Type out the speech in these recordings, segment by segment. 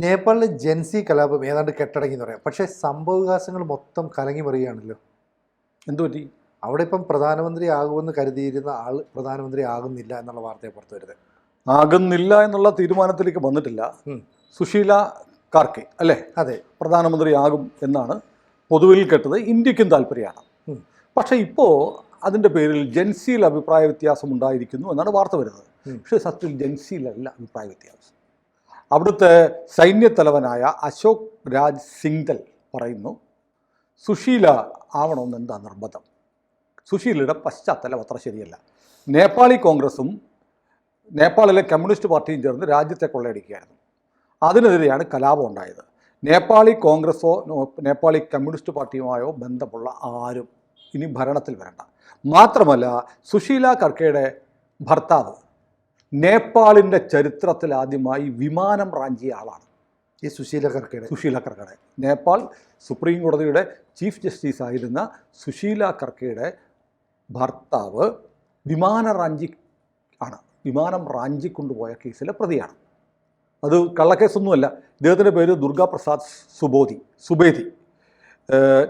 നേപ്പാളിലെ ജെൻസി കലാപം ഏതാണ്ട് കെട്ടടങ്ങി എന്ന് പറയാം. പക്ഷേ സംഭവവികാസങ്ങൾ മൊത്തം കലങ്ങി മറിയുകയാണല്ലോ. എന്തുപറ്റി? അവിടെ ഇപ്പം പ്രധാനമന്ത്രി ആകുമെന്ന് കരുതിയിരുന്ന ആൾ പ്രധാനമന്ത്രി ആകുന്നില്ല എന്നുള്ള വാർത്തയെ പുറത്തു വരുന്നത്. ആകുന്നില്ല എന്നുള്ള തീരുമാനത്തിലേക്ക് വന്നിട്ടില്ല. സുശീല കാർക്കെ അല്ലേ അതെ, പ്രധാനമന്ത്രിയാകും എന്നാണ് പൊതുവിൽ കേട്ടത്. ഇന്ത്യക്കും താല്പര്യമാണ്. പക്ഷേ ഇപ്പോൾ അതിൻ്റെ പേരിൽ ജൻസിയിൽ അഭിപ്രായ വ്യത്യാസം ഉണ്ടായിരിക്കുന്നു എന്നാണ് വാർത്ത വരുന്നത്. പക്ഷേ സത്യത്തിൽ ജൻസിയിലല്ല അഭിപ്രായ വ്യത്യാസം. അവിടുത്തെ സൈന്യത്തലവനായ അശോക് രാജ് സിംഗ്ദൽ പറയുന്നു സുശീല ആവണമെന്ന് എന്താ നിർബന്ധം. സുശീലയുടെ പശ്ചാത്തലം അത്ര ശരിയല്ല. നേപ്പാളി കോൺഗ്രസും നേപ്പാളിലെ കമ്മ്യൂണിസ്റ്റ് പാർട്ടിയും ചേർന്ന് രാജ്യത്തെ കൊള്ളയടിക്കുകയായിരുന്നു. അതിനെതിരെയാണ് കലാപം ഉണ്ടായത്. നേപ്പാളി കോൺഗ്രസോ നേപ്പാളി കമ്മ്യൂണിസ്റ്റ് പാർട്ടിയുമായോ ബന്ധമുള്ള ആരും ഇനി ഭരണത്തിൽ വരണ്ട. മാത്രമല്ല സുശീല കർക്കയുടെ ഭർത്താവ് നേപ്പാളിൻ്റെ ചരിത്രത്തിൽ ആദ്യമായി വിമാനം റാഞ്ചിയ ആളാണ് ഈ സുശീല കർക്കയുടെ. നേപ്പാൾ സുപ്രീം കോടതിയുടെ ചീഫ് ജസ്റ്റിസ് ആയിരുന്ന സുശീല കർക്കയുടെ ഭർത്താവ് വിമാനം റാഞ്ചിക്കൊണ്ടുപോയ കേസിലെ പ്രതിയാണ്. അത് കള്ളക്കേസൊന്നുമല്ല. ഇദ്ദേഹത്തിൻ്റെ പേര് ദുർഗാ പ്രസാദ് സുബേദി.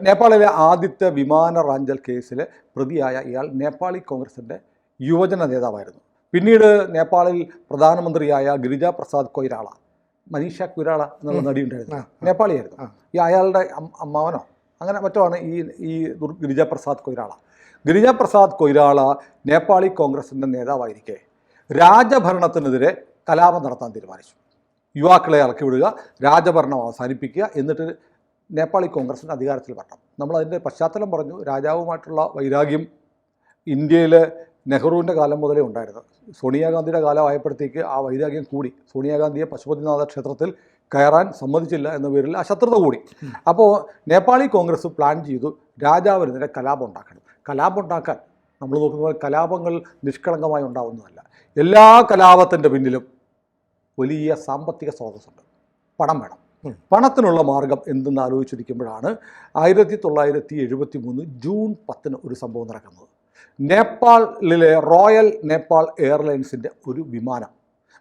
നേപ്പാളിലെ ആദ്യത്തെ വിമാന റാഞ്ചൽ കേസിലെ പ്രതിയായ ഇയാൾ നേപ്പാളി കോൺഗ്രസിൻ്റെ യുവജന നേതാവായിരുന്നു. പിന്നീട് നേപ്പാളിൽ പ്രധാനമന്ത്രിയായ ഗിരിജ പ്രസാദ് കൊയ്രാള, മനീഷ കൊയ്രാള എന്നുള്ള നടിയുണ്ടായിരുന്നു, നേപ്പാളിയായിരുന്നു. ഈ അയാളുടെ അമ്മാവനോ അങ്ങനെ മറ്റോ ആണ് ഈ ഗിരിജ പ്രസാദ് കൊയ്രാള നേപ്പാളി കോൺഗ്രസിൻ്റെ നേതാവായിരിക്കെ രാജഭരണത്തിനെതിരെ കലാപം നടത്താൻ തീരുമാനിച്ചു. യുവാക്കളെ ഇറക്കി വിടുക, രാജഭരണം അവസാനിപ്പിക്കുക, എന്നിട്ട് നേപ്പാളി കോൺഗ്രസിൻ്റെ അധികാരത്തിൽ വരണം. നമ്മളതിൻ്റെ പശ്ചാത്തലം പറഞ്ഞു. രാജാവുമായിട്ടുള്ള വൈരാഗ്യം ഇന്ത്യയിൽ നെഹ്റുവിൻ്റെ കാലം മുതലേ ഉണ്ടായിരുന്നു. സോണിയാഗാന്ധിയുടെ കാലമായപ്പോഴത്തേക്ക് ആ വൈരാഗ്യം കൂടി. സോണിയാഗാന്ധിയെ പശുപതിനാഥ ക്ഷേത്രത്തിൽ കയറാൻ സമ്മതിച്ചില്ല എന്ന പേരിൽ ആ ശത്രുത കൂടി. അപ്പോൾ നേപ്പാളി കോൺഗ്രസ് പ്ലാൻ ചെയ്തു രാജാവിനെതിരെ കലാപം ഉണ്ടാക്കണം. കലാപം ഉണ്ടാക്കാൻ നമ്മൾ നോക്കുന്ന പോലെ കലാപങ്ങൾ നിഷ്കളങ്കമായി ഉണ്ടാവുന്നതല്ല. എല്ലാ കലാപത്തിൻ്റെ പിന്നിലും വലിയ സാമ്പത്തിക സ്രോതസ്സുണ്ട്. പണം വേണം. പണത്തിനുള്ള മാർഗം എന്തെന്ന് ആലോചിച്ചിരിക്കുമ്പോഴാണ് 1973 ജൂൺ 10 ഒരു സംഭവം നടക്കുന്നത്. നേപ്പാളിലെ റോയൽ നേപ്പാൾ എയർലൈൻസിൻ്റെ ഒരു വിമാനം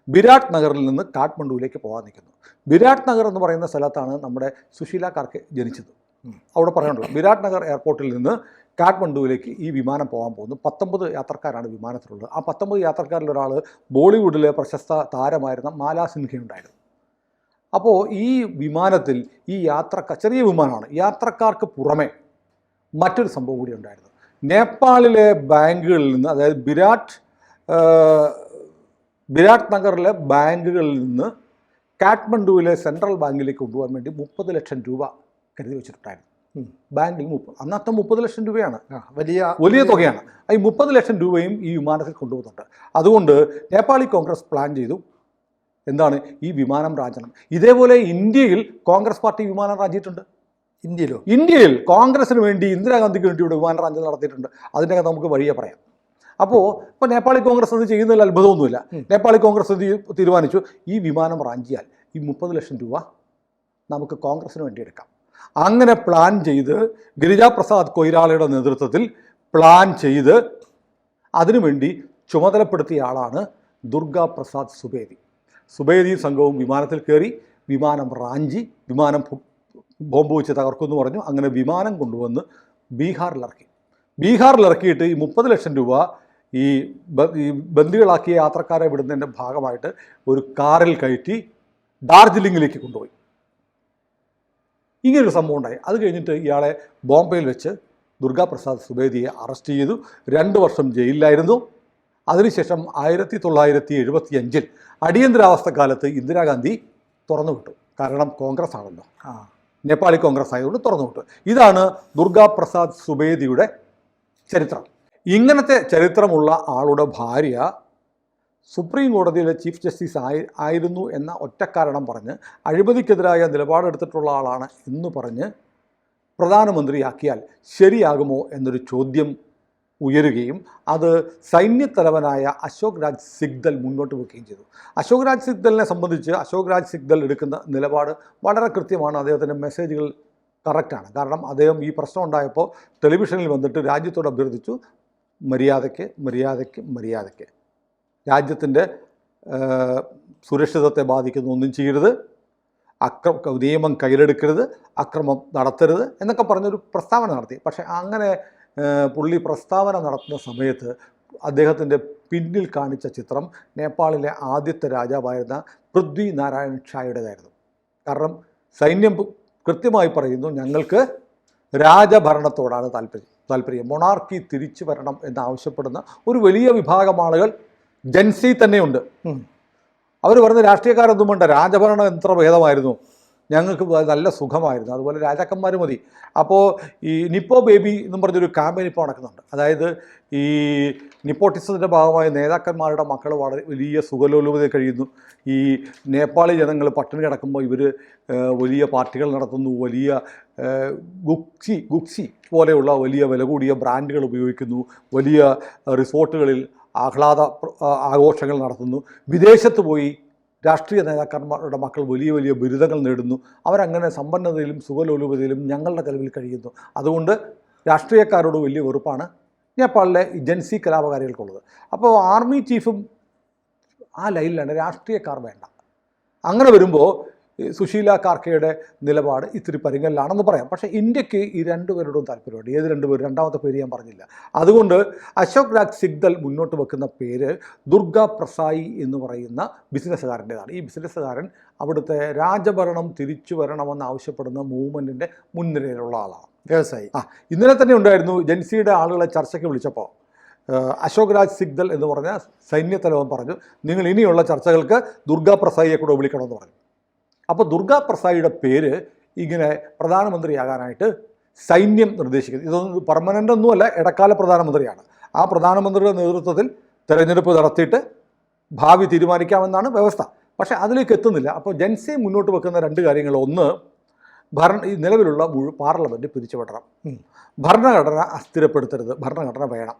ബിരാട് നഗറിൽ നിന്ന് കാഠ്മണ്ഡുവിലേക്ക് പോകാൻ നിൽക്കുന്നു. ബിരാട് നഗർ എന്ന് പറയുന്ന സ്ഥലത്താണ് നമ്മുടെ സുശീല കാർക്കെ ജനിച്ചത്. അവിടെ പറയാനുള്ളത് ബിരാട് നഗർ എയർപോർട്ടിൽ നിന്ന് കാഠ്മണ്ഡുവിലേക്ക് ഈ വിമാനം പോകാൻ പോകുന്നു. 19 യാത്രക്കാരാണ് വിമാനത്തിലുള്ളത്. ആ 19 യാത്രക്കാരിൽ ഒരാൾ ബോളിവുഡിലെ പ്രശസ്ത താരമായിരുന്ന മാലാ സിൻഹയുണ്ടായിരുന്നു. അപ്പോൾ ഈ വിമാനത്തിൽ ചെറിയ വിമാനമാണ്, യാത്രക്കാർക്ക് പുറമെ മറ്റൊരു സംഭവം കൂടി ഉണ്ടായിരുന്നു. നേപ്പാളിലെ ബാങ്കുകളിൽ നിന്ന്, അതായത് ബിരാട് നഗറിലെ ബാങ്കുകളിൽ നിന്ന് കാഠ്മണ്ഡുവിലെ സെൻട്രൽ ബാങ്കിലേക്ക് കൊണ്ടുപോകാൻ വേണ്ടി 30 ലക്ഷം രൂപ കരുതി വെച്ചിട്ടുണ്ടായിരുന്നു. ബാങ്കിൽ അന്നത്തെ 30 ലക്ഷം രൂപയാണ്, വലിയ തുകയാണ്. ഈ 30 ലക്ഷം രൂപയും ഈ വിമാനത്തിൽ കൊണ്ടുപോകുന്നുണ്ട്. അതുകൊണ്ട് നേപ്പാളി കോൺഗ്രസ് പ്ലാൻ ചെയ്തു എന്താണ് ഈ വിമാനം റാഞ്ചണം. ഇതേപോലെ ഇന്ത്യയിൽ കോൺഗ്രസ് പാർട്ടി വിമാനം റാഞ്ചിയിട്ടുണ്ട്. ഇന്ത്യയിൽ കോൺഗ്രസിന് വേണ്ടി, ഇന്ദിരാഗാന്ധിക്ക് വേണ്ടി ഇവിടെ വിമാന റാഞ്ചൽ നടത്തിയിട്ടുണ്ട്. അതിൻ്റെ നമുക്ക് വഴിയെ പറയാം. അപ്പോൾ നേപ്പാളി കോൺഗ്രസ് അത് ചെയ്യുന്നതിൽ അത്ഭുതമൊന്നുമില്ല. നേപ്പാളി കോൺഗ്രസ് തീരുമാനിച്ചു ഈ വിമാനം റാഞ്ചിയാൽ ഈ 30 ലക്ഷം രൂപ നമുക്ക് കോൺഗ്രസിന് വേണ്ടി എടുക്കാം. അങ്ങനെ പ്ലാൻ ചെയ്ത് ഗിരിജ പ്രസാദ് കൊയ്രാളയുടെ നേതൃത്വത്തിൽ പ്ലാൻ ചെയ്ത് അതിനുവേണ്ടി ചുമതലപ്പെടുത്തിയ ആളാണ് ദുർഗാ പ്രസാദ് സുബേദി സംഘവും വിമാനത്തിൽ കയറി വിമാനം റാഞ്ചി, വിമാനം ബോംബ് വെച്ച് തകർക്കുമെന്ന് പറഞ്ഞു. അങ്ങനെ വിമാനം കൊണ്ടുവന്ന് ബീഹാറിലിറക്കിയിട്ട് ഈ 30 ലക്ഷം രൂപ ഈ ബന്ദികളാക്കിയ യാത്രക്കാരെ വിടുന്നതിൻ്റെ ഭാഗമായിട്ട് ഒരു കാറിൽ കയറ്റി ഡാർജിലിംഗിലേക്ക് കൊണ്ടുപോയി. ഇങ്ങനൊരു സംഭവം ഉണ്ടായി. അത് കഴിഞ്ഞിട്ട് ഇയാളെ ബോംബെയിൽ വെച്ച് ദുർഗാ പ്രസാദ് സുബേദിയെ അറസ്റ്റ് ചെയ്തു. 2 വർഷം ജയിലിലായിരുന്നു. അതിനുശേഷം 1975 അടിയന്തരാവസ്ഥ കാലത്ത് ഇന്ദിരാഗാന്ധി തുറന്നുവിട്ടു. കാരണം കോൺഗ്രസ് ആണല്ലോ, നേപ്പാളി കോൺഗ്രസ് ആയതുകൊണ്ട് തുറന്നുവിട്ടു. ഇതാണ് ദുർഗാ പ്രസാദ് സുബേദിയുടെ ചരിത്രം. ഇങ്ങനത്തെ ചരിത്രമുള്ള ആളുടെ ഭാര്യ സുപ്രീം കോടതിയിലെ ചീഫ് ജസ്റ്റിസ് ആയിരുന്നു എന്ന ഒറ്റക്കാരണം പറഞ്ഞ് അഴിമതിക്കെതിരായ നിലപാടെടുത്തിട്ടുള്ള ആളാണ് എന്ന് പറഞ്ഞ് പ്രധാനമന്ത്രിയാക്കിയാൽ ശരിയാകുമോ എന്നൊരു ചോദ്യം ഉയരുകയും അത് സൈന്യത്തലവനായ അശോക് രാജ് സിഗ്ദൽ മുന്നോട്ട് വെക്കുകയും ചെയ്തു. അശോക് രാജ് സിഗ്ദലിനെ സംബന്ധിച്ച് അശോക് രാജ് സിഗ്ദൽ എടുക്കുന്ന നിലപാട് വളരെ കൃത്യമാണ്. അദ്ദേഹത്തിൻ്റെ മെസ്സേജുകൾ കറക്റ്റാണ്. കാരണം അദ്ദേഹം ഈ പ്രശ്നം ഉണ്ടായപ്പോൾ ടെലിവിഷനിൽ വന്നിട്ട് രാജ്യത്തോട് അഭ്യർത്ഥിച്ചു, മര്യാദയ്ക്ക് രാജ്യത്തിൻ്റെ സുരക്ഷിതത്തെ ബാധിക്കുന്ന ഒന്നും ചെയ്യരുത്. നിയമം കയ്യിലെടുക്കരുത്, അക്രമം നടത്തരുത് എന്നൊക്കെ പറഞ്ഞൊരു പ്രസ്താവന നടത്തി. പക്ഷേ അങ്ങനെ പുള്ളി പ്രസ്താവന നടത്തുന്ന സമയത്ത് അദ്ദേഹത്തിൻ്റെ പിന്നിൽ കാണിച്ച ചിത്രം നേപ്പാളിലെ ആദ്യത്തെ രാജാവായിരുന്ന പൃഥ്വി നാരായൺ ഷായുടേതായിരുന്നു. കാരണം സൈന്യം കൃത്യമായി പറയുന്നു, ഞങ്ങൾക്ക് രാജഭരണത്തോടാണ് താല്പര്യം, മൊണാർക്കി തിരിച്ചു വരണം എന്നാവശ്യപ്പെടുന്ന ഒരു വലിയ വിഭാഗം ആളുകൾ ജൻസി തന്നെയുണ്ട്. അവർ പറഞ്ഞ രാഷ്ട്രീയക്കാരൊന്നും വേണ്ട, രാജഭരണം എത്ര ഭേദമായിരുന്നു, ഞങ്ങൾക്ക് നല്ല സുഖമായിരുന്നു, അതുപോലെ രാജാക്കന്മാർ മതി. അപ്പോൾ ഈ നിപ്പോ ബേബി എന്നും പറഞ്ഞൊരു ക്യാമ്പയിൻ ഇപ്പോൾ നടക്കുന്നുണ്ട്. അതായത് ഈ നിപ്പോട്ടിസത്തിൻ്റെ ഭാഗമായ നേതാക്കന്മാരുടെ മക്കൾ വളരെ വലിയ സുഖലോലുപതയിൽ കഴിയുന്നു. ഈ നേപ്പാളി ജനങ്ങൾ പട്ടിണി കിടക്കുമ്പോൾ ഇവർ വലിയ പാർട്ടികൾ നടത്തുന്നു, വലിയ ഗുക്സി പോലെയുള്ള വലിയ വില കൂടിയ ബ്രാൻഡുകൾ ഉപയോഗിക്കുന്നു, വലിയ റിസോർട്ടുകളിൽ ആഘോഷങ്ങൾ നടത്തുന്നു, വിദേശത്ത് പോയി രാഷ്ട്രീയ നേതാക്കന്മാരുടെ മക്കൾ വലിയ വലിയ ബിരുദങ്ങൾ നേടുന്നു, അവരങ്ങനെ സമ്പന്നതയിലും സുഖലോലുപതയിലും ഞങ്ങളുടെ ചെലവിൽ കഴിയുന്നു. അതുകൊണ്ട് രാഷ്ട്രീയക്കാരോട് വലിയ വെറുപ്പാണ് നേപ്പാളിലെ ജൻസി കലാപകാരികൾക്കുള്ളത്. അപ്പോൾ ആർമി ചീഫും ആ ലൈനിലാണ്, രാഷ്ട്രീയക്കാർ വേണ്ട. അങ്ങനെ വരുമ്പോൾ സുശീല കാർക്കെയുടെ നിലപാട് ഇത്തിരി പരിങ്ങലിലാണെന്ന് പറയാം. പക്ഷേ ഇന്ത്യക്ക് ഈ രണ്ടുപേരോടും താല്പര്യമുണ്ട്. ഏത് രണ്ടുപേരും? രണ്ടാമത്തെ പേര് ഞാൻ പറഞ്ഞില്ല. അതുകൊണ്ട് അശോക് രാജ് സിഗ്ദൽ മുന്നോട്ട് വെക്കുന്ന പേര് ദുർഗാ പ്രസായി എന്ന് പറയുന്ന ബിസിനസ്സുകാരൻ്റെതാണ്. ഈ ബിസിനസ്സുകാരൻ അവിടുത്തെ രാജഭരണം തിരിച്ചു വരണമെന്ന് ആവശ്യപ്പെടുന്ന മൂവ്മെൻറ്റിൻ്റെ മുൻനിരയിലുള്ള ആളാണ്, വ്യവസായി. ഇന്നലെ തന്നെ ഉണ്ടായിരുന്നു, ജൻസിയുടെ ആളുകളെ ചർച്ചയ്ക്ക് വിളിച്ചപ്പോൾ അശോക് രാജ് സിഗ്ദൽ എന്ന് പറഞ്ഞ സൈന്യത്തലവൻ പറഞ്ഞു, നിങ്ങൾ ഇനിയുള്ള ചർച്ചകൾക്ക് ദുർഗാ പ്രസായിയെ കൂടെ വിളിക്കണമെന്ന് പറഞ്ഞു. അപ്പോൾ ദുർഗാ പ്രസായിയുടെ പേര് ഇങ്ങനെ പ്രധാനമന്ത്രിയാകാനായിട്ട് സൈന്യം നിർദ്ദേശിക്കുന്നത്. ഇതൊന്നും പെർമനൻ്റ് ഒന്നുമല്ല, ഇടക്കാല പ്രധാനമന്ത്രിയാണ്. ആ പ്രധാനമന്ത്രിയുടെ നേതൃത്വത്തിൽ തെരഞ്ഞെടുപ്പ് നടത്തിയിട്ട് ഭാവി തീരുമാനിക്കാമെന്നാണ് വ്യവസ്ഥ. പക്ഷേ അതിലേക്ക് എത്തുന്നില്ല. അപ്പോൾ ജൻസി മുന്നോട്ട് വെക്കുന്ന രണ്ട് കാര്യങ്ങൾ: ഒന്ന്, ഈ നിലവിലുള്ള പാർലമെൻറ്റ് പിരിച്ചുവിടണം, ഭരണഘടന അസ്ഥിരപ്പെടുത്തരുത്, ഭരണഘടന വേണം.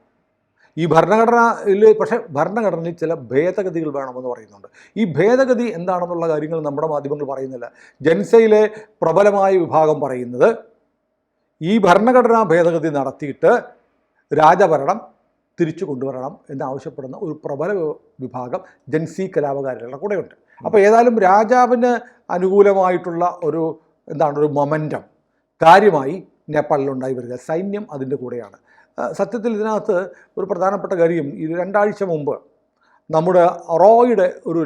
ഈ ഭരണഘടനയിൽ പക്ഷേ ഭരണഘടനയിൽ ചില ഭേദഗതികൾ വേണമെന്ന് പറയുന്നുണ്ട്. ഈ ഭേദഗതി എന്താണെന്നുള്ള കാര്യങ്ങൾ നമ്മുടെ മാധ്യമങ്ങൾ പറയുന്നില്ല. ജൻസയിലെ പ്രബലമായ വിഭാഗം പറയുന്നത് ഈ ഭരണഘടനാ ഭേദഗതി നടത്തിയിട്ട് രാജഭരണം തിരിച്ചു കൊണ്ടുവരണം എന്നാവശ്യപ്പെടുന്ന ഒരു പ്രബല വിഭാഗം ജൻസി കലാപകാരികളുടെ കൂടെയുണ്ട്. അപ്പോൾ ഏതായാലും രാജാവിന് അനുകൂലമായിട്ടുള്ള ഒരു മൊമെൻറ്റം കാര്യമായി നേപ്പാളിലുണ്ടായി വരിക. സൈന്യം അതിൻ്റെ കൂടെയാണ്. സത്യത്തിൽ ഇതിനകത്ത് ഒരു പ്രധാനപ്പെട്ട കാര്യം, ഈ 2 ആഴ്ച മുമ്പ് നമ്മുടെ റോയുടെ ഒരു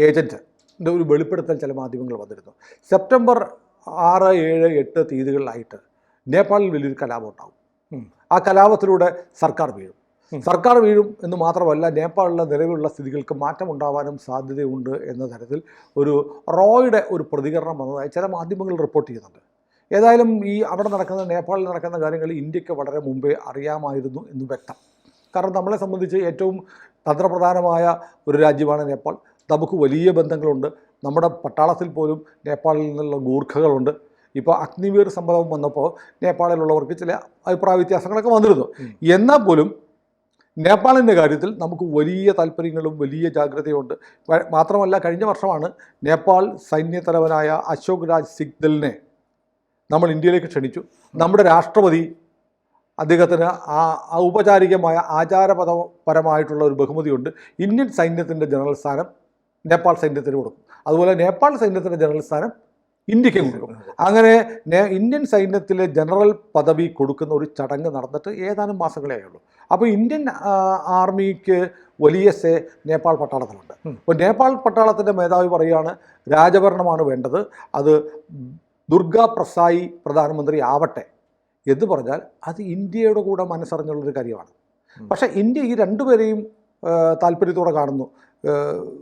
ഏജൻറ്റിൻ്റെ ഒരു വെളിപ്പെടുത്തൽ ചില മാധ്യമങ്ങൾ വന്നിരുന്നു. സെപ്റ്റംബർ 6, 7, 8 തീയതികളിലായിട്ട് നേപ്പാളിൽ വലിയൊരു കലാപം ഉണ്ടാകും. ആ കലാപത്തിലൂടെ സർക്കാർ വീഴും എന്ന് മാത്രമല്ല, നേപ്പാളിലെ നിലവിലുള്ള സ്ഥിതികൾക്ക് മാറ്റമുണ്ടാവാനും സാധ്യതയുണ്ട് എന്ന തരത്തിൽ ഒരു റോയുടെ ഒരു പ്രതികരണം വന്നതായി ചില മാധ്യമങ്ങൾ റിപ്പോർട്ട് ചെയ്യുന്നുണ്ട്. ഏതായാലും ഈ അവിടെ നേപ്പാളിൽ നടക്കുന്ന കാര്യങ്ങൾ ഇന്ത്യക്ക് വളരെ മുമ്പേ അറിയാമായിരുന്നു എന്ന് വ്യക്തം. കാരണം നമ്മളെ സംബന്ധിച്ച് ഏറ്റവും തന്ത്രപ്രധാനമായ ഒരു രാജ്യമാണ് നേപ്പാൾ. നമുക്ക് വലിയ ബന്ധങ്ങളുണ്ട്. നമ്മുടെ പട്ടാളത്തിൽ പോലും നേപ്പാളിൽ നിന്നുള്ള ഗൂർഖകളുണ്ട്. ഇപ്പോൾ അഗ്നിവീർ സംഭവം വന്നപ്പോൾ നേപ്പാളിലുള്ളവർക്ക് ചില അഭിപ്രായ വ്യത്യാസങ്ങളൊക്കെ വന്നിരുന്നു. എന്നാൽ പോലും നേപ്പാളിൻ്റെ കാര്യത്തിൽ നമുക്ക് വലിയ താല്പര്യങ്ങളും വലിയ ജാഗ്രതയുണ്ട്. മാത്രമല്ല, കഴിഞ്ഞ വർഷമാണ് നേപ്പാൾ സൈന്യത്തലവനായ അശോക് രാജ് സിഗ്ദലിനെ നമ്മൾ ഇന്ത്യയിലേക്ക് ക്ഷണിച്ചു. നമ്മുടെ രാഷ്ട്രപതി അദ്ദേഹത്തിന് ഔപചാരികമായ ആചാരപരമായിട്ടുള്ള ഒരു ബഹുമതിയുണ്ട്. ഇന്ത്യൻ സൈന്യത്തിൻ്റെ ജനറൽ സ്ഥാനം നേപ്പാൾ സൈന്യത്തിന് കൊടുക്കും. അതുപോലെ നേപ്പാൾ സൈന്യത്തിൻ്റെ ജനറൽ സ്ഥാനം ഇന്ത്യക്ക് കൊടുക്കും. അങ്ങനെ ഇന്ത്യൻ സൈന്യത്തിലെ ജനറൽ പദവി കൊടുക്കുന്ന ഒരു ചടങ്ങ് നടന്നിട്ട് ഏതാനും മാസങ്ങളേ ആയുള്ളൂ. അപ്പോൾ ഇന്ത്യൻ ആർമിക്ക് വലിയ നേപ്പാൾ പട്ടാളത്തിലുണ്ട്. അപ്പോൾ നേപ്പാൾ പട്ടാളത്തിൻ്റെ മേധാവി പറയുകയാണ്, രാജഭരണമാണ് വേണ്ടത്, അത് ദുർഗാ പ്രസായി പ്രധാനമന്ത്രി ആവട്ടെ എന്ന് പറഞ്ഞാൽ അത് ഇന്ത്യയുടെ കൂടെ മനസ്സറിഞ്ഞുള്ളൊരു കാര്യമാണ്. പക്ഷേ ഇന്ത്യ ഈ രണ്ടുപേരെയും താല്പര്യത്തോടെ കാണുന്നു.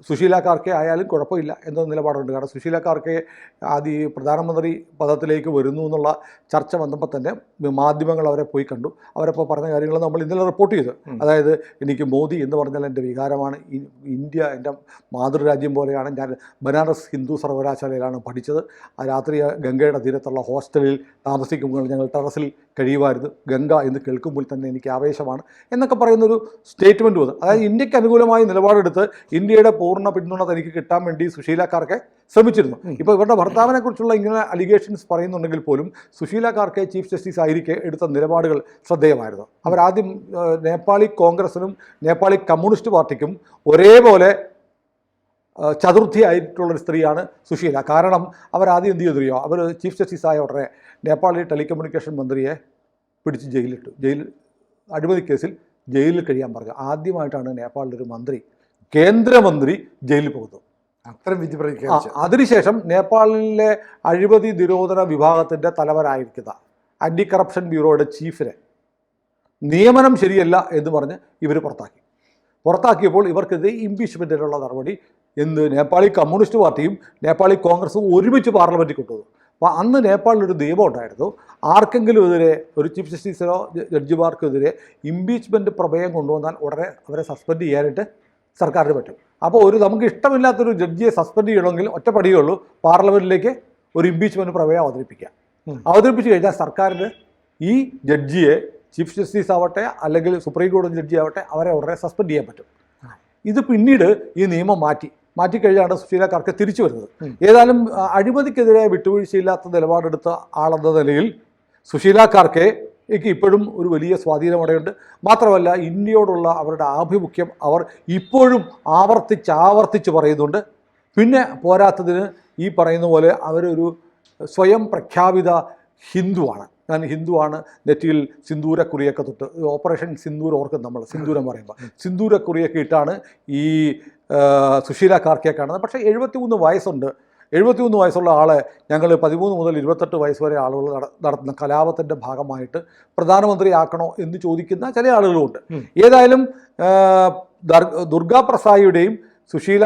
സുശീല കാർക്കെ ആയാലും കുഴപ്പമില്ല എന്ന നിലപാടുണ്ട്. കാരണം സുശീല കാർക്കെ ആദ്യ പ്രധാനമന്ത്രി പദത്തിലേക്ക് വരുന്നു എന്നുള്ള ചർച്ച വന്നപ്പോൾ തന്നെ മാധ്യമങ്ങൾ അവരെ പോയി കണ്ടു. അവരപ്പോൾ പറഞ്ഞ കാര്യങ്ങൾ നമ്മൾ ഇന്നലെ റിപ്പോർട്ട് ചെയ്തു. അതായത്, എനിക്ക് മോദി എന്ന് പറഞ്ഞാൽ എൻ്റെ വികാരമാണ്, ഇന്ത്യ എൻ്റെ മാതൃരാജ്യം പോലെയാണ്, ഞാൻ ബനാറസ് ഹിന്ദു സർവകലാശാലയിലാണ് പഠിച്ചത്, ആ രാത്രി ഗംഗയുടെ തീരത്തുള്ള ഹോസ്റ്റലിൽ താമസിക്കുമ്പോൾ ഞങ്ങൾ ടെറസിൽ കഴിയുമായിരുന്നു, ഗംഗ എന്ന് കേൾക്കുമ്പോൾ തന്നെ എനിക്ക് ആവേശമാണ് എന്നൊക്കെ പറയുന്നൊരു സ്റ്റേറ്റ്മെൻറ്റ് വന്നു. അതായത് ഇന്ത്യക്ക് അനുകൂലമായി നിലപാടെടുത്ത് ഇന്ത്യയുടെ പൂർണ്ണ പിന്തുണ തനിക്ക് കിട്ടാൻ വേണ്ടി സുശീല കാർക്കെ ശ്രമിച്ചിരുന്നു. ഇപ്പോൾ ഇവരുടെ ഭർത്താവിനെ കുറിച്ചുള്ള ഇങ്ങനെ അലിഗേഷൻസ് പറയുന്നുണ്ടെങ്കിൽ പോലും സുശീല കാർക്കെ ചീഫ് ജസ്റ്റിസ് ആയിരിക്കെ എടുത്ത നിലപാടുകൾ ശ്രദ്ധേയമായിരുന്നു. അവരാദ്യം നേപ്പാളി കോൺഗ്രസിനും നേപ്പാളി കമ്മ്യൂണിസ്റ്റ് പാർട്ടിക്കും ഒരേപോലെ ചതുർത്ഥിയായിട്ടുള്ളൊരു സ്ത്രീയാണ് സുശീല. കാരണം അവരാദ്യം എന്ത് ചെയ്തറിയോ, അവർ ചീഫ് ജസ്റ്റിസ് ആയ ഉടനെ നേപ്പാളി ടെലികമ്മ്യൂണിക്കേഷൻ മന്ത്രിയെ പിടിച്ച് ജയിലിട്ടു. അഴിമതി കേസിൽ ജയിലിൽ കഴിയാൻ പറഞ്ഞു. ആദ്യമായിട്ടാണ് നേപ്പാളിലൊരു മന്ത്രി, കേന്ദ്രമന്ത്രി ജയിലിൽ പോകുന്നത്. അത്രയും വിധി പ്രഖ്യാപിച്ചു. അതിനുശേഷം നേപ്പാളിലെ അഴിമതി നിരോധന വിഭാഗത്തിൻ്റെ തലവനായിരിക്കുന്ന ആൻറ്റി കറപ്ഷൻ ബ്യൂറോയുടെ ചീഫിനെ നിയമനം ശരിയല്ല എന്ന് പറഞ്ഞ് ഇവർ പുറത്താക്കിയപ്പോൾ ഇവർക്കെതിരെ ഇംപീച്ച്മെൻറ്റിനുള്ള നടപടി നേപ്പാളി കമ്മ്യൂണിസ്റ്റ് പാർട്ടിയും നേപ്പാളി കോൺഗ്രസും ഒരുമിച്ച് പാർലമെൻറ്റിൽ കൊണ്ടുവന്നു. അപ്പോൾ അന്ന് നേപ്പാളിലൊരു നിയമം ഉണ്ടായിരുന്നു, ആർക്കെങ്കിലും എതിരെ, ഒരു ചീഫ് ജസ്റ്റിസിനോ ജഡ്ജിമാർക്കെതിരെ ഇംപീച്ച്മെൻറ്റ് പ്രമേയം കൊണ്ടുവന്നാൽ ഉടനെ അവരെ സസ്പെൻഡ് ചെയ്യാനായിട്ട് സർക്കാരിന് പറ്റും. അപ്പോൾ നമുക്ക് ഇഷ്ടമില്ലാത്തൊരു ജഡ്ജിയെ സസ്പെൻഡ് ചെയ്യണമെങ്കിൽ ഒറ്റ പടിയേ ഉള്ളൂ, പാർലമെൻറ്റിലേക്ക് ഒരു ഇംപീച്ച്മെൻറ്റ് പ്രമേയം അവതരിപ്പിച്ചു കഴിഞ്ഞാൽ സർക്കാരിന് ഈ ജഡ്ജിയെ, ചീഫ് ജസ്റ്റിസ് ആവട്ടെ അല്ലെങ്കിൽ സുപ്രീം കോടതി ജഡ്ജി ആവട്ടെ, അവരെ ഉടനെ സസ്പെൻഡ് ചെയ്യാൻ പറ്റും. ഇത് പിന്നീട് ഈ നിയമം മാറ്റിക്കഴിഞ്ഞാണ് സുശീല കാർക്കെ തിരിച്ചു വരുന്നത്. ഏതായാലും അഴിമതിക്കെതിരെ വിട്ടുവീഴ്ചയില്ലാത്ത നിലപാടെടുത്ത ആളെന്ന നിലയിൽ സുശീല കാർക്കെയ്ക്ക് ഇപ്പോഴും ഒരു വലിയ സ്വാധീനം അവിടെയുണ്ട്. മാത്രമല്ല ഇന്ത്യയോടുള്ള അവരുടെ ആഭിമുഖ്യം അവർ ഇപ്പോഴും ആവർത്തിച്ച് പറയുന്നുണ്ട്. പിന്നെ പോരാത്തതിന് ഈ പറയുന്ന പോലെ അവരൊരു സ്വയം പ്രഖ്യാപിത ഹിന്ദുവാണ്. ഞാൻ ഹിന്ദുവാണ്, നെറ്റിയിൽ സിന്ദൂരക്കുറിയൊക്കെ തൊട്ട്, ഓപ്പറേഷൻ സിന്ദൂർ ഓർക്കും നമ്മൾ, സിന്ദൂരം പറയുമ്പോൾ സിന്ദൂരക്കുറിയൊക്കെ ഇട്ടാണ് ഈ സുശീല കാർക്കെ കാണുന്നത്. പക്ഷേ 73 വയസ്സുണ്ട്. 73 വയസ്സുള്ള ആളെ ഞങ്ങൾ 13 മുതൽ 28 വയസ്സ് വരെ ആളുകൾ നടത്തുന്ന കലാപത്തിൻ്റെ ഭാഗമായിട്ട് പ്രധാനമന്ത്രിയാക്കണോ എന്ന് ചോദിക്കുന്ന ചില ആളുകളുമുണ്ട്. ഏതായാലും ദുർഗാ പ്രസാദിയുടെയും സുശീല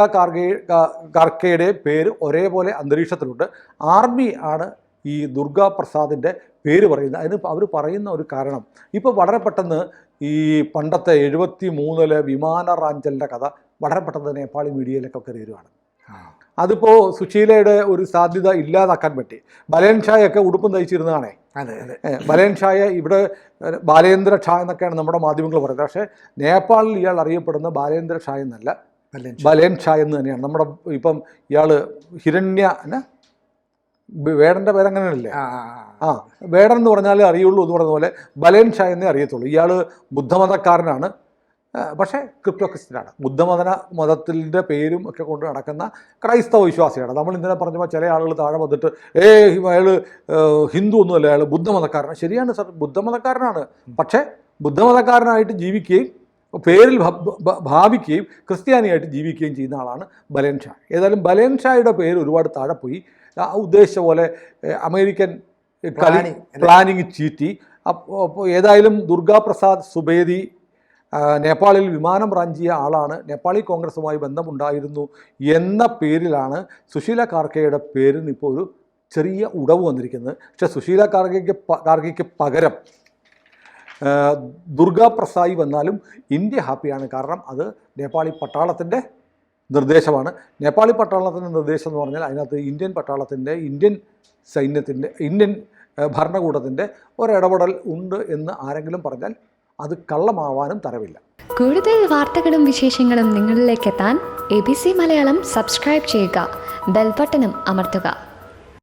കാർക്കെയുടെയും പേര് ഒരേപോലെ അന്തരീക്ഷത്തിലുണ്ട്. ആർമി ആണ് ഈ ദുർഗാ പ്രസാദിൻ്റെ പേര് പറയുന്നത്. അതിന് അവർ പറയുന്ന ഒരു കാരണം, ഇപ്പോൾ വളരെ പെട്ടെന്ന് ഈ പണ്ടത്തെ 73 വിമാന റാഞ്ചലിൻ്റെ കഥ വളരെ പെട്ടെന്ന് നേപ്പാളി മീഡിയയിലൊക്കെ കയറി വരുവാണ്. അതിപ്പോൾ സുശീലയുടെ ഒരു സാധ്യത ഇല്ലാതാക്കാൻ പറ്റി. ബലേൻ ഷായൊക്കെ ഉടുപ്പും തയ്ച്ചിരുന്നതാണേ. ബലേൻ ഷായെ ഇവിടെ ബാലേന്ദ്ര ഷാ എന്നൊക്കെയാണ് നമ്മുടെ മാധ്യമങ്ങൾ പറയുന്നത്. പക്ഷേ നേപ്പാളിൽ ഇയാൾ അറിയപ്പെടുന്ന ബാലേന്ദ്ര ഷാ എന്നല്ല, ബലേൻ ഷാ എന്ന് തന്നെയാണ്. നമ്മുടെ ഇപ്പം ഇയാൾ വേടൻ്റെ പേരങ്ങനെയല്ലേ, വേടൻ എന്ന് പറഞ്ഞാലേ അറിയുള്ളൂ എന്ന് പറഞ്ഞ പോലെ ബലേൻ ഷാ എന്നേ അറിയത്തുള്ളൂ. ഇയാൾ ബുദ്ധമതക്കാരനാണ്, പക്ഷേ ക്രിപ്റ്റോ ക്രിസ്ത്യനാണ്. മതത്തിൻ്റെ പേരും ഒക്കെ കൊണ്ട് നടക്കുന്ന ക്രൈസ്തവ വിശ്വാസിയാണ്. നമ്മൾ ഇന്നലെ പറഞ്ഞപ്പോൾ ചില ആളുകൾ താഴെ വന്നിട്ട് അയാൾ ഹിന്ദു ഒന്നുമല്ല, അയാൾ ബുദ്ധമതക്കാരനാണ്. ശരിയാണ് സർ, ബുദ്ധമതക്കാരനാണ്. പക്ഷേ ബുദ്ധമതക്കാരനായിട്ട് ജീവിക്കുകയും പേരിൽ ഭാവിക്കുകയും ക്രിസ്ത്യാനിയായിട്ട് ജീവിക്കുകയും ചെയ്യുന്ന ആളാണ് ബലേൻ ഷാ. ഏതായാലും ബലേൻ ഷായുടെ പേര് ഒരുപാട് താഴെ പോയി. ഉദ്ദേശിച്ച പോലെ അമേരിക്കൻ പ്ലാനിങ് ചീറ്റി. അപ്പോൾ ഏതായാലും ദുർഗാ പ്രസാദ് സുബേദി നേപ്പാളിൽ വിമാനം റാഞ്ചിയ ആളാണ്, നേപ്പാളി കോൺഗ്രസുമായി ബന്ധമുണ്ടായിരുന്നു എന്ന പേരിലാണ് സുശീല കാർക്കെയുടെ പേരിന് ഇപ്പോൾ ഒരു ചെറിയ ഉടവ് വന്നിരിക്കുന്നത്. പക്ഷേ സുശീല കാർക്കെയ്ക്ക് പകരം ദുർഗാ പ്രസാദ് വന്നാലും ഇന്ത്യ ഹാപ്പിയാണ്. കാരണം അത് നേപ്പാളി പട്ടാളത്തിൻ്റെ നിർദ്ദേശമാണ്. നേപ്പാളി പട്ടാളത്തിൻ്റെ നിർദ്ദേശം എന്ന് പറഞ്ഞാൽ അതിനകത്ത് ഇന്ത്യൻ പട്ടാളത്തിൻ്റെ, ഇന്ത്യൻ സൈന്യത്തിൻ്റെ, ഇന്ത്യൻ ഭരണകൂടത്തിൻ്റെ ഒരിടപെടൽ ഉണ്ട് എന്ന് ആരെങ്കിലും പറഞ്ഞാൽ അത് കള്ളമാവാനും തരവില്ല. കൂടുതൽ വാർത്തകളും വിശേഷങ്ങളും നിങ്ങളിലേക്ക് എത്താൻ ABC മലയാളം സബ്സ്ക്രൈബ് ചെയ്യുക, ബെൽബട്ടനും അമർത്തുക.